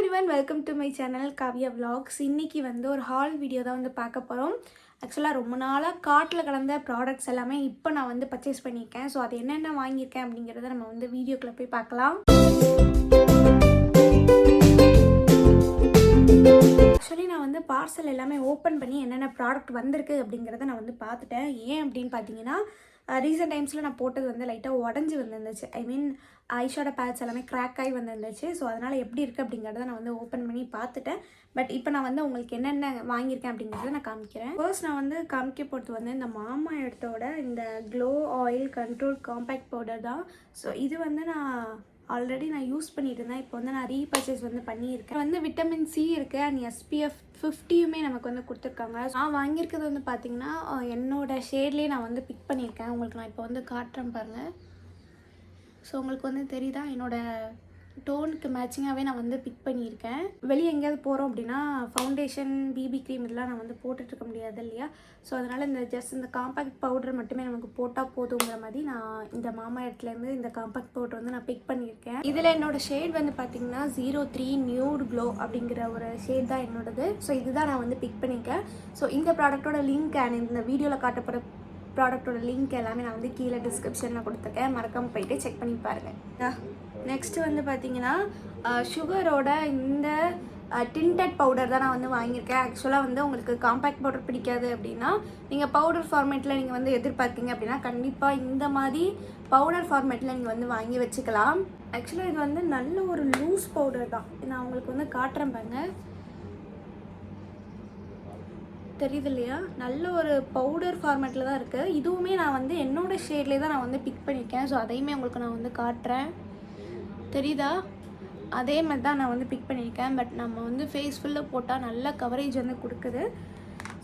everyone, welcome to my channel Kavya Vlogs. இன்னைக்கு வந்து ஒரு ஹால் வீடியோ தான் வந்து பார்க்க போறோம். ஆக்சுவலா ரொம்ப நாளா கார்ட்ல கடந்த ப்ராடக்ட்ஸ் எல்லாமே இப்போ நான் வந்து பர்ச்சேஸ் பண்ணிருக்கேன். சோ அது என்னென்ன வாங்கியிருக்கேன் அப்படிங்கறத நம்ம வந்து வீடியோக்குள்ள போய் பார்க்கலாம். ஆக்சுவலி நான் வந்து பார்சல் எல்லாமே ஓப்பன் பண்ணி என்னென்ன ப்ராடக்ட் வந்திருக்கு அப்படிங்கறத நான் வந்து பார்த்துட்டேன். ஏன் அப்படின்னு பார்த்தீங்கன்னா ரீசெண்ட் டைம்ஸில் நான் போட்டது வந்து லைட்டாக உடஞ்சி வந்துருந்துச்சு. ஐ மீன் ஐஷேடோ பேட்ச் எல்லாமே கிராக் ஆகி வந்துருந்துச்சு. ஸோ அதனால் எப்படி இருக்குது அப்படிங்கிறத நான் வந்து ஓப்பன் பண்ணி பார்த்துட்டேன். பட் இப்போ நான் வந்து உங்களுக்கு என்னென்ன வாங்கியிருக்கேன் அப்படிங்கிறத நான் காமிக்கிறேன். ஃபர்ஸ்ட் நான் வந்து காமிக்க போகிறது வந்து இந்த மாமாஎர்த்தோட இந்த glow oil control compact powder தான். ஸோ இது வந்து நான் ஆல்ரெடி நான் யூஸ் பண்ணிட்டு இருந்தேன். இப்போ வந்து நான் ரீபர்ச்சேஸ் வந்து பண்ணியிருக்கேன். வந்து விட்டமின் சி இருக்குது அண்ட் SPF 50யுமே நமக்கு வந்து கொடுத்துருக்காங்க. நான் வாங்கியிருக்கிறது வந்து பார்த்தீங்கன்னா என்னோட ஷேட்லேயே நான் வந்து பிக் பண்ணியிருக்கேன். உங்களுக்கு நான் இப்போ வந்து காட்டுறேன் பாருங்கள். ஸோ உங்களுக்கு வந்து தெரியுதா, என்னோட டோனுக்கு மேட்சிங்காகவே நான் வந்து பிக் பண்ணியிருக்கேன். வெளியே எங்கேயாவது போகிறோம் அப்படின்னா ஃபவுண்டேஷன் பிபி க்ரீம் இதெல்லாம் நான் வந்து போட்டுட்ருக்க முடியாது இல்லையா. ஸோ அதனால் இந்த ஜஸ்ட் இந்த காம்பேக்ட் பவுடர் மட்டுமே நமக்கு போட்டால் போதுங்கிற மாதிரி நான் இந்த மாமாஎர்த்லேருந்து இந்த காம்பேக்ட் பவுடர் வந்து நான் பிக் பண்ணியிருக்கேன். இதில் என்னோடய ஷேட் வந்து பார்த்திங்கன்னா 03 நியூட் க்ளோ அப்படிங்கிற ஒரு ஷேட் தான் என்னோடது. ஸோ இதுதான் நான் வந்து பிக் பண்ணியிருக்கேன். ஸோ இந்த ப்ராடக்டோட லிங்க் அண்ட் இந்த வீடியோவில் காட்டப்படுற ப்ராடக்டோட லிங்க் எல்லாமே நான் வந்து கீழே டிஸ்கிரிப்ஷனில் கொடுத்துருக்கேன். மறக்காமல் போயிட்டு செக் பண்ணி பாருங்கள். நெக்ஸ்ட்டு வந்து பார்த்தீங்கன்னா சுகரோட இந்த டிண்டட் பவுடர் தான் நான் வந்து வாங்கியிருக்கேன். ஆக்சுவலாக வந்து உங்களுக்கு காம்பேக்ட் பவுடர் பிடிக்காது அப்படின்னா நீங்கள் பவுடர் ஃபார்மேட்டில் நீங்கள் வந்து எதிர்பார்க்கீங்க அப்படின்னா கண்டிப்பாக இந்த மாதிரி பவுடர் ஃபார்மேட்டில் நீங்கள் வந்து வாங்கி வச்சுக்கலாம். ஆக்சுவலாக இது வந்து நல்ல ஒரு லூஸ் பவுடர் தான். நான் உங்களுக்கு வந்து காட்டுறேன் பாருங்க, தெரியுது இல்லையா, நல்ல ஒரு பவுடர் ஃபார்மேட்டில் தான் இருக்குது. இதுவுமே நான் வந்து என்னோடய ஷேட்லேயே தான் நான் வந்து பிக் பண்ணியிருக்கேன். ஸோ அதையுமே உங்களுக்கு நான் வந்து காட்டுறேன், தெரியுதா, அதே மாதிரி தான் நான் வந்து பிக் பண்ணியிருக்கேன். பட் நம்ம வந்து ஃபேஸ் ஃபுல்லாக போட்டால் நல்ல கவரேஜ் வந்து கொடுக்குது.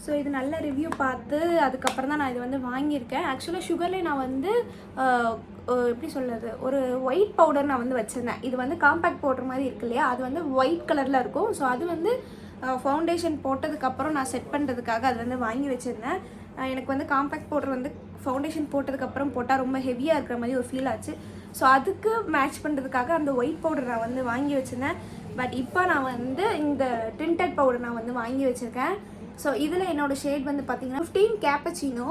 ஸோ இது நல்ல ரிவ்யூ பார்த்து அதுக்கப்புறம் தான் நான் இது வந்து வாங்கியிருக்கேன். ஆக்சுவலாக சுகர்லேயே நான் வந்து எப்படி சொல்கிறது, ஒரு ஒயிட் பவுடர் நான் வந்து வச்சுருந்தேன். இது வந்து காம்பேக்ட் பவுடர் மாதிரி இருக்கு இல்லையா, அது வந்து ஒயிட் கலரில் இருக்கும். ஸோ அது வந்து ஃபவுண்டேஷன் போட்டதுக்கப்புறம் நான் செட் பண்ணுறதுக்காக அது வந்து வாங்கி வச்சுருந்தேன். எனக்கு வந்து காம்பேக்ட் பவுடர் வந்து ஃபவுண்டேஷன் போட்டதுக்கப்புறம் போட்டால் ரொம்ப ஹெவியாக இருக்கிற மாதிரி ஒரு ஃபீல் ஆச்சு. ஸோ அதுக்கு மேட்ச் பண்ணுறதுக்காக அந்த ஒயிட் பவுடர் நான் வந்து வாங்கி வச்சுருந்தேன். பட் இப்போ நான் வந்து இந்த டிண்டட் பவுடர் நான் வந்து வாங்கி வச்சுருக்கேன். ஸோ இதில் என்னோடய ஷேட் வந்து பார்த்திங்கன்னா 15 கேப்பச்சினோ.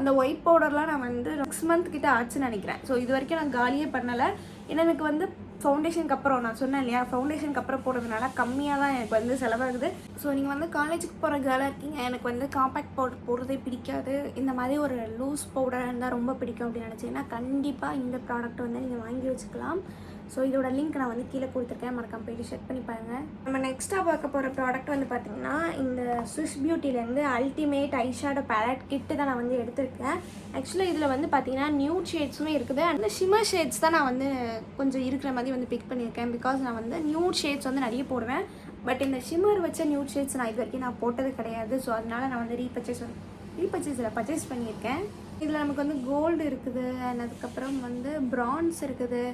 அந்த ஒயிட் பவுடர்லாம் நான் வந்து 6 மந்த் கிட்ட ஆச்சுன்னு நினைக்கிறேன். ஸோ இது வரைக்கும் நான் காலியே பண்ணலை. ஏன்னா எனக்கு வந்து ஃபவுண்டேஷனுக்கு அப்புறம் நான் சொன்னேன் இல்லையா, ஃபவுண்டேஷனுக்கு அப்புறம் போடுறதுனால கம்மியாக தான் எனக்கு வந்து செலவாகுது. ஸோ நீங்கள் வந்து காலேஜுக்கு போகிற கேர்ளாக இருக்கீங்க, எனக்கு வந்து காம்பேக்ட் பவுடர் போடுறதே பிடிக்காது, இந்த மாதிரி ஒரு லூஸ் பவுடர் இருந்தால் ரொம்ப பிடிக்கும் அப்படின்னு நினச்சிங்கன்னா கண்டிப்பாக இந்த ப்ராடக்ட் வந்து நீங்கள் வாங்கி வச்சுக்கலாம். ஸோ இதோட லிங்க் நான் வந்து கீழே கொடுத்துருக்கேன், மறக்காம போய்ட்டு செக் பண்ணி பாருங்கள். நம்ம நெக்ஸ்ட்டாக பார்க்க போகிற ப்ராடக்ட் வந்து பார்த்திங்கன்னா இந்த ஸ்விஸ் பியூட்டிலேருந்து அல்டிமேட் ஐஷேடோ பேலட் கிட்டு தான் நான் வந்து எடுத்திருக்கேன். ஆக்சுவலாக இதில் வந்து பார்த்திங்கன்னா நியூட் ஷேட்ஸுமே இருக்குது. அந்த ஷிமர் ஷேட்ஸ் தான் நான் வந்து கொஞ்சம் இருக்கிற மாதிரி வந்து பிக் பண்ணியிருக்கேன். பிகாஸ் நான் வந்து நியூட் ஷேட்ஸ் வந்து நிறைய போடுவேன். பட் இந்த ஷிமர் வச்ச நியூட் ஷேட்ஸ் நான் இது வரைக்கும் நான் போட்டது கிடையாது. ஸோ அதனால் நான் வந்து ரீபர்ச்சேஸில் பர்ச்சேஸ் பண்ணியிருக்கேன். இதில் நமக்கு வந்து கோல்டு இருக்குது அண்ட் அதுக்கப்புறம் வந்து ப்ரான்ஸ் இருக்குது.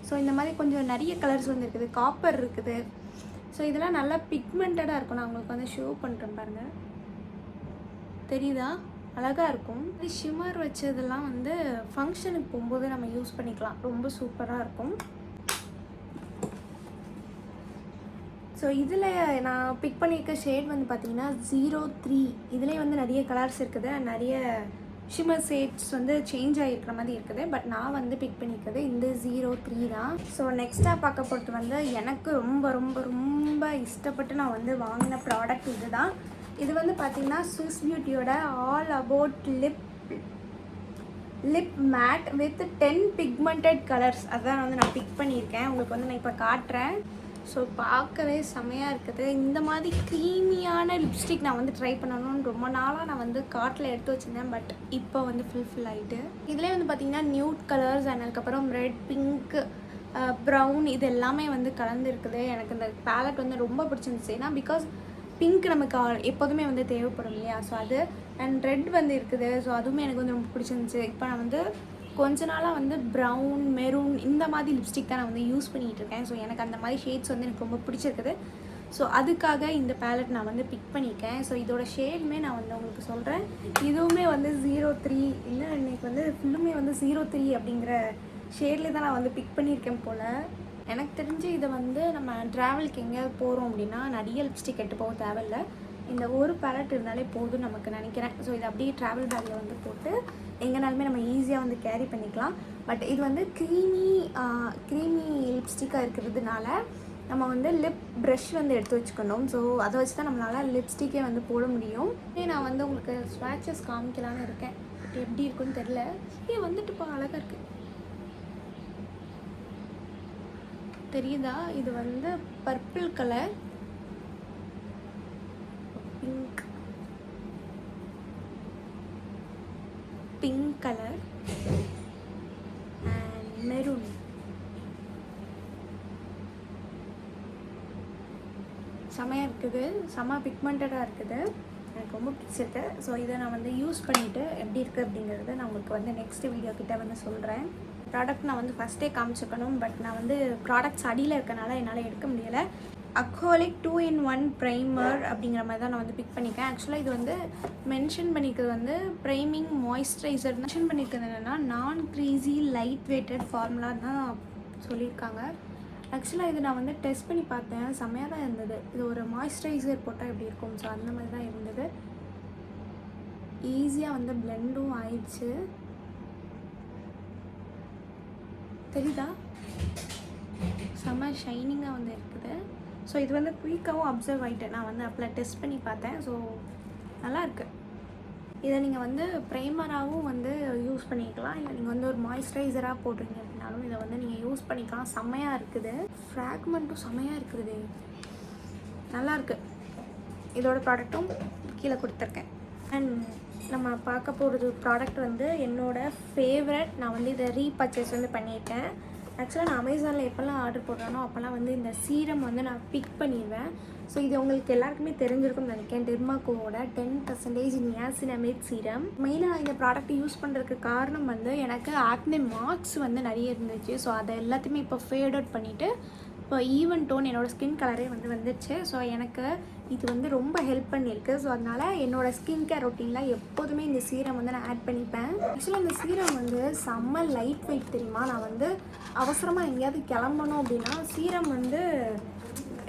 ஸோ இந்த மாதிரி கொஞ்சம் நிறைய கலர்ஸ் வந்து இருக்குது, காப்பர் இருக்குது. ஸோ இதெல்லாம் நல்லா பிக்மெண்டடாக இருக்கும். நான் உங்களுக்கு வந்து ஷோ பண்ணுறேன் பாருங்கள், தெரியுதா, அழகாக இருக்கும். ஷிமர் வச்சதெல்லாம் வந்து ஃபங்க்ஷனுக்கு போகும்போது நம்ம யூஸ் பண்ணிக்கலாம், ரொம்ப சூப்பராக இருக்கும். ஸோ இதில் நான் பிக் பண்ணியிருக்க ஷேட் வந்து பார்த்திங்கன்னா 03. இதுலேயே வந்து நிறைய கலர்ஸ் இருக்குது, நிறைய ஷிமர் ஷேட்ஸ் வந்து சேஞ்ச் ஆகிருக்கிற மாதிரி இருக்குது. பட் நான் வந்து பிக் பண்ணியிருக்கிறது இந்த 03 தான். ஸோ நெக்ஸ்ட்டாக பார்க்க போகிறது வந்து எனக்கு ரொம்ப ரொம்ப ரொம்ப இஷ்டப்பட்டு நான் வந்து வாங்கின ப்ராடக்ட் இது தான். இது வந்து பார்த்திங்கன்னா ஸ்விஸ் பியூட்டியோட all about lip matte with 10 pigmented colours. அதான் வந்து நான் பிக் பண்ணியிருக்கேன், உங்களுக்கு வந்து நான் இப்போ காட்டுறேன். ஸோ பார்க்கவே செமையாக இருக்குது. இந்த மாதிரி க்ரீமியான லிப்ஸ்டிக் நான் வந்து ட்ரை பண்ணணும்னு ரொம்ப நாளாக நான் வந்து கார்ட்டில் எடுத்து வச்சுருந்தேன். பட் இப்போ வந்து ஃபுல்ஃபில் ஆகிட்டு. இதிலே வந்து பார்த்திங்கன்னா நியூட் கலர்ஸ் அண்ட் அதுக்கப்புறம் ரெட், பிங்க், ப்ரௌன் இது எல்லாமே வந்து கலந்துருக்குது. எனக்கு இந்த பேலட் வந்து ரொம்ப பிடிச்சிருந்துச்சு. ஏன்னா பிகாஸ் பிங்க் நமக்கு எப்போதுமே வந்து தேவைப்படும் இல்லையா. ஸோ அது அண்ட் ரெட் வந்து இருக்குது. ஸோ அதுவுமே எனக்கு வந்து ரொம்ப பிடிச்சிருந்துச்சு. இப்போ நான் வந்து கொஞ்ச நாளாக வந்து ப்ரௌன், மெரூன் இந்த மாதிரி லிப்ஸ்டிக் தான் நான் வந்து யூஸ் பண்ணிகிட்டு இருக்கேன். ஸோ எனக்கு அந்த மாதிரி ஷேட்ஸ் வந்து எனக்கு ரொம்ப பிடிச்சிருக்குது. ஸோ அதுக்காக இந்த பேலட் நான் வந்து பிக் பண்ணியிருக்கேன். ஸோ இதோட ஷேடுமே நான் வந்து உங்களுக்கு சொல்கிறேன். இதுவுமே வந்து 03, இன்னும் இன்றைக்கி வந்து ஃபுல்லுமே வந்து 03 அப்படிங்கிற ஷேட்லேயே தான் நான் வந்து பிக் பண்ணியிருக்கேன் போல். எனக்கு தெரிஞ்சு இதை வந்து நம்ம ட்ராவலுக்கு எங்கேயாவது போகிறோம் அப்படின்னா நிறைய லிப்ஸ்டிக் எடுத்து போக தேவையில்லை. இந்த ஒரு பேலட் இருந்தாலே போதும் நமக்கு நினைக்கிறேன். ஸோ இதை அப்படியே ட்ராவல் பேக்கில் வந்து போட்டு எங்கேனாலுமே நம்ம ஈஸியாக வந்து கேரி பண்ணிக்கலாம். பட் இது வந்து க்ரீமி லிப்ஸ்டிக்காக இருக்கிறதுனால நம்ம வந்து லிப் ப்ரஷ் வந்து எடுத்து வச்சுக்கணும். ஸோ அதை வச்சு தான் நம்மளால் லிப்ஸ்டிக்கே வந்து போட முடியும். நான் வந்து உங்களுக்கு ஸ்வாட்சஸ் காமிக்கலான்னு இருக்கேன். பட் எப்படி இருக்குன்னு தெரில. வந்துட்டு இப்போ அழகாக இருக்குது, தெரியுதா? இது வந்து purple colour, pink colour and maroon. செமையாக இருக்குது, செம்ம பிக்மெண்டடாக இருக்குது, எனக்கு ரொம்ப பிடிச்சிருக்கு. ஸோ இதை நான் வந்து யூஸ் பண்ணிவிட்டு எப்படி இருக்குது அப்படிங்கிறத நான் உங்களுக்கு வந்து நெக்ஸ்ட் வீடியோ கிட்டே வந்து சொல்கிறேன். ப்ராடக்ட் நான் வந்து ஃபஸ்ட்டே காமிச்சிக்கணும், பட் நான் வந்து ப்ராடக்ட்ஸ் அடியில் இருக்கனால என்னால் எடுக்க முடியலை. Aquaholic 2-in-1 ப்ரைமர் அப்படிங்கிற மாதிரி தான் நான் வந்து பிக் பண்ணியிருக்கேன். ஆக்சுவலாக இது வந்து மென்ஷன் பண்ணியிருக்கிறது வந்து ப்ரைமிங் மாய்ஸ்சரைசர். மென்ஷன் பண்ணியிருக்கிறது என்னென்னா non-greasy லைட் வெயிட்டட் ஃபார்முலா தான் சொல்லியிருக்காங்க. ஆக்சுவலாக இது நான் வந்து டெஸ்ட் பண்ணி பார்த்தேன், செம்மையாக தான் இருந்தது. இது ஒரு மாய்ஸ்சரைசர் போட்டால் எப்படி இருக்கும், ஸோ அந்த மாதிரி தான் இருந்தது. ஈஸியாக வந்து பிளெண்டும் ஆயிடுச்சு, தெரியுதா? செம்ம ஷைனிங்காக வந்து இருக்குது. ஸோ இது வந்து குயிக்காகவும் அப்சர்வ் ஆகிட்டு நான் வந்து அப்போ டெஸ்ட் பண்ணி பார்த்தேன். ஸோ நல்லாயிருக்கு. இதை நீங்கள் வந்து ப்ரைமராகவும் வந்து யூஸ் பண்ணிக்கலாம், இல்லை நீங்கள் வந்து ஒரு மாய்ஸ்சரைசராக போடுறீங்க அப்படின்னாலும் இதை வந்து நீங்கள் யூஸ் பண்ணிக்கலாம். செம்மையாக இருக்குது, ஃப்ராக்மெண்ட்டும் செம்மையாக இருக்குது, நல்லாயிருக்கு. இதோட ப்ராடக்ட்டும் கீழே கொடுத்துருக்கேன். அண்ட் நம்ம பார்க்க போகிறது ப்ராடக்ட் வந்து என்னோடய ஃபேவரட். நான் வந்து இதை ரீபர்ச்சேஸ் வந்து பண்ணியிருக்கேன். ஆக்சுவலாக நான் அமேசானில் எப்போல்லாம் ஆர்டர் போடுறேனோ அப்போல்லாம் வந்து இந்த சீரம் வந்து நான் பிக் பண்ணிடுவேன். ஸோ இது உங்களுக்கு எல்லாருக்குமே தெரிஞ்சிருக்கும்னு நினைக்கிறேன். டெர்மாக்கோவோட 10% நியாசினமேட் சீரம். மெயினாக இந்த ப்ராடக்ட் யூஸ் பண்ணுறதுக்கு காரணம் வந்து எனக்கு ஆக்னே மார்க்ஸ் வந்து நிறைய இருந்துச்சு. ஸோ அதை எல்லாத்தையுமே இப்போ ஃபேட் அவுட் பண்ணிவிட்டு இப்போ ஈவன் டோன் என்னோடய ஸ்கின் கலரே வந்து வந்துடுச்சு. ஸோ எனக்கு இது வந்து ரொம்ப ஹெல்ப் பண்ணியிருக்கு. ஸோ அதனால் என்னோடய ஸ்கின் கேர் ரொட்டீனில் எப்போதுமே இந்த சீரம் வந்து நான் ஆட் பண்ணிப்பேன். ஆக்சுவலாக இந்த சீரம் வந்து செம்ம லைட் வெயிட், தெரியுமா? நான் வந்து அவசரமாக எங்கேயாவது கிளம்பணும் அப்படின்னா சீரம் வந்து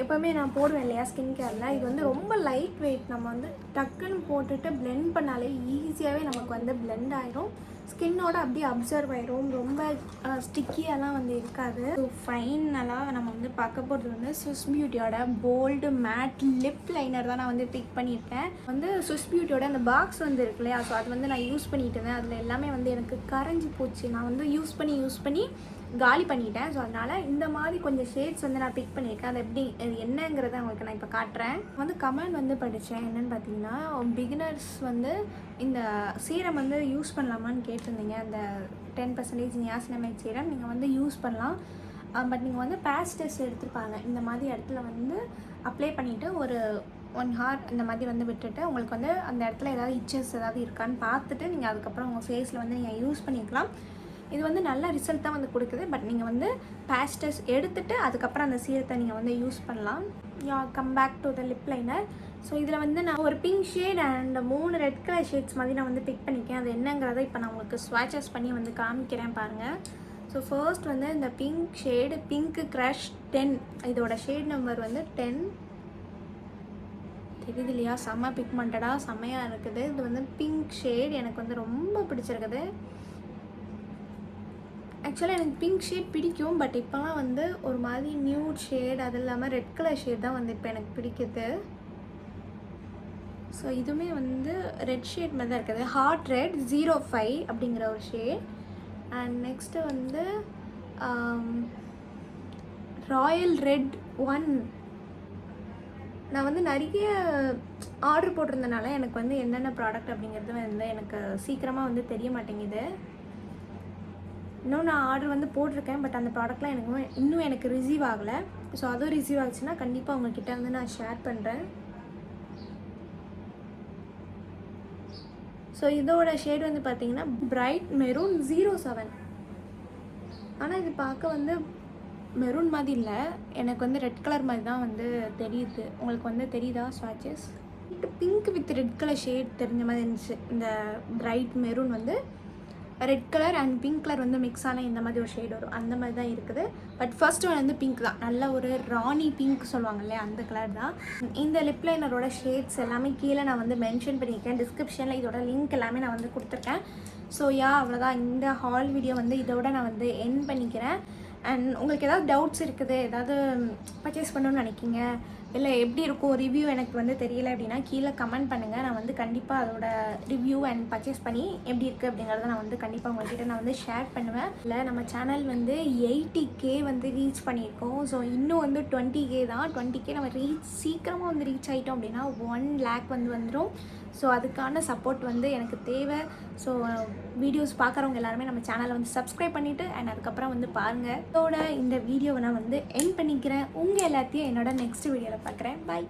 எப்போவுமே நான் போடுவேன் இல்லையா ஸ்கின் கேரில். இது வந்து ரொம்ப லைட் வெயிட், நம்ம வந்து டக்குன்னு போட்டுட்டு பிளெண்ட் பண்ணாலே ஈஸியாகவே நமக்கு வந்து பிளெண்ட் ஆகிடும், ஸ்கின்னோட அப்படியே அப்சர்வ் ஆகிடும், ரொம்ப ஸ்டிக்கியெல்லாம் வந்து இருக்காது. ஸோ ஃபைனலாக நம்ம வந்து பார்க்க போகிறது வந்து ஸ்விஸ் பியூட்டியோட போல்டு மேட் லிப் லைனர் தான் நான் வந்து பிக் பண்ணியிருக்கேன். வந்து ஸ்விஸ் பியூட்டியோட அந்த பாக்ஸ் வந்து இருக்கு இல்லையா, ஸோ அது வந்து நான் யூஸ் பண்ணிட்டு இருந்தேன். அதில் எல்லாமே வந்து எனக்கு கரைஞ்சி போச்சு. நான் வந்து யூஸ் பண்ணி காலி பண்ணிட்டேன். ஸோ அதனால் இந்த மாதிரி கொஞ்சம் ஷேட்ஸ் வந்து நான் பிக் பண்ணியிருக்கேன். அது எப்படி என்னங்கிறத உங்களுக்கு நான் இப்போ காட்டுறேன். வந்து கமெண்ட் வந்து படித்தேன், என்னென்னு பார்த்தீங்கன்னா பிகினர்ஸ் வந்து இந்த சீரம் வந்து யூஸ் பண்ணலாமான்னு கேட்டிருந்தீங்க. அந்த 10% நியாசினமைட் சீரம் நீங்கள் வந்து யூஸ் பண்ணலாம். பட் நீங்கள் வந்து பேட்ச் டெஸ்ட் எடுத்துருப்பாங்க. இந்த மாதிரி இடத்துல வந்து அப்ளை பண்ணிவிட்டு ஒரு 1 hour இந்த மாதிரி வந்து விட்டுட்டு உங்களுக்கு வந்து அந்த இடத்துல ஏதாவது இச்சஸ் ஏதாவது இருக்கான்னு பார்த்துட்டு நீங்கள் அதுக்கப்புறம் உங்கள் ஃபேஸில் வந்து நீங்கள் யூஸ் பண்ணிக்கலாம். இது வந்து நல்ல ரிசல்ட் தான் வந்து கொடுக்குது. பட் நீங்கள் வந்து பேட்ச் டெஸ்ட் எடுத்துகிட்டு அதுக்கப்புறம் அந்த சீரத்தை நீங்கள் வந்து யூஸ் பண்ணலாம். Come back to the lip liner. So இதில் வந்து நான் ஒரு pink shade and 3 red colour shades மாதிரி நான் வந்து பிக் பண்ணிக்கேன். அது என்னங்கிறத இப்போ நான் உங்களுக்கு ஸ்வாட்சஸ் பண்ணி வந்து காமிக்கிறேன் பாருங்கள். ஸோ ஃபர்ஸ்ட் வந்து இந்த பிங்க் ஷேடு பிங்க் க்ரஷ் 10, இதோட ஷேட் நம்பர் வந்து 10. தெரியுது இல்லையா? செம்ம பிக்மெண்டடாக செம்மையாக இருக்குது. இது வந்து பிங்க் ஷேட் எனக்கு வந்து ரொம்ப பிடிச்சிருக்குது. ஆக்சுவலாக எனக்கு பிங்க் ஷேட் பிடிக்கும், பட் இப்போலாம் வந்து ஒரு மாதிரி நியூட் ஷேட், அது இல்லாமல் ரெட் கலர் ஷேட் தான் வந்து இப்போ எனக்கு பிடிக்குது. ஸோ இதுவுமே வந்து ரெட் ஷேட் மாதிரி தான் இருக்குது. ஹார்ட் ரெட் 05 அப்படிங்கிற ஒரு ஷேட். அண்ட் நெக்ஸ்ட்டு வந்து ராயல் ரெட் 1. நான் வந்து நிறைய ஆர்டர் போட்டிருந்தனால எனக்கு வந்து என்னென்ன ப்ராடக்ட் அப்படிங்கிறது வந்து எனக்கு சீக்கிரமாக வந்து தெரிய மாட்டேங்குது. இன்னும் நான் ஆர்டர் வந்து போட்டிருக்கேன், பட் அந்த ப்ராடக்ட்லாம் இன்னும் எனக்கு ரிசீவ் ஆகலை. ஸோ அதுவும் ரிசீவ் ஆச்சுன்னா கண்டிப்பாக உங்கள்கிட்ட வந்து நான் ஷேர் பண்ணுறேன். ஸோ இதோட ஷேட் வந்து பார்த்தீங்கன்னா பிரைட் மெரூன் 07. ஆனால் இது பார்க்க வந்து மெரூன் மாதிரி இல்லை, எனக்கு வந்து ரெட் கலர் மாதிரி தான் வந்து தெரியுது. உங்களுக்கு வந்து தெரியுதா ஸ்வாட்சஸ்? Pink with red colour shade தெரிஞ்ச மாதிரி இருந்துச்சு இந்த பிரைட் மெரூன் வந்து. Red colour and pink colour வந்து மிக்ஸ் ஆன இந்த மாதிரி ஒரு ஷேட் வரும், அந்த மாதிரி தான் இருக்குது. பட் ஃபர்ஸ்ட் ஒன் வந்து பிங்க் தான், நல்ல ஒரு ராணி பிங்க் சொல்லுவாங்க இல்லையா, அந்த கலர் தான். இந்த லிப் லைனரோட ஷேட்ஸ் எல்லாமே கீழே நான் வந்து மென்ஷன் பண்ணியிருக்கேன், டிஸ்கிரிப்ஷனில் இதோட லிங்க் எல்லாமே நான் வந்து கொடுத்துருக்கேன். ஸோ அவ்வளோதான், இந்த ஹால் வீடியோ வந்து இதோட நான் வந்து எண்ட் பண்ணிக்கிறேன். அண்ட் உங்களுக்கு ஏதாவது டவுட்ஸ் இருக்குது, ஏதாவது பர்ச்சேஸ் பண்ணணும்னு நினைக்கிங்க, இல்லை எப்படி இருக்கும் ரிவ்யூ எனக்கு வந்து தெரியல அப்படின்னா கீழே கமெண்ட் பண்ணுங்கள். நான் வந்து கண்டிப்பாக அதோட ரிவ்யூ அண்ட் பர்ச்சேஸ் பண்ணி எப்படி இருக்குது அப்படிங்கிறத நான் வந்து கண்டிப்பாக உங்கள்கிட்ட நான் வந்து ஷேர் பண்ணுவேன். இல்லை நம்ம சேனல் வந்து 80K வந்து ரீச் பண்ணியிருக்கோம். ஸோ இன்னும் வந்து 20K தான். 20K நம்ம சீக்கிரமாக வந்து ரீச் ஆகிட்டோம் அப்படின்னா 1 lakh வந்து வந்துடும். ஸோ அதுக்கான சப்போர்ட் வந்து எனக்கு தேவை. ஸோ வீடியோஸ் பார்க்குறவங்க எல்லாருமே நம்ம சேனலை வந்து சப்ஸ்கிரைப் பண்ணிவிட்டு அண்ட் அதுக்கப்புறம் வந்து பாருங்கள். இதோட இந்த வீடியோவை நான் வந்து எண்ட் பண்ணிக்கிறேன். உங்கள் எல்லாத்தையும் என்னோட நெக்ஸ்ட் வீடியோவில் பார்க்குறேன். பாய்.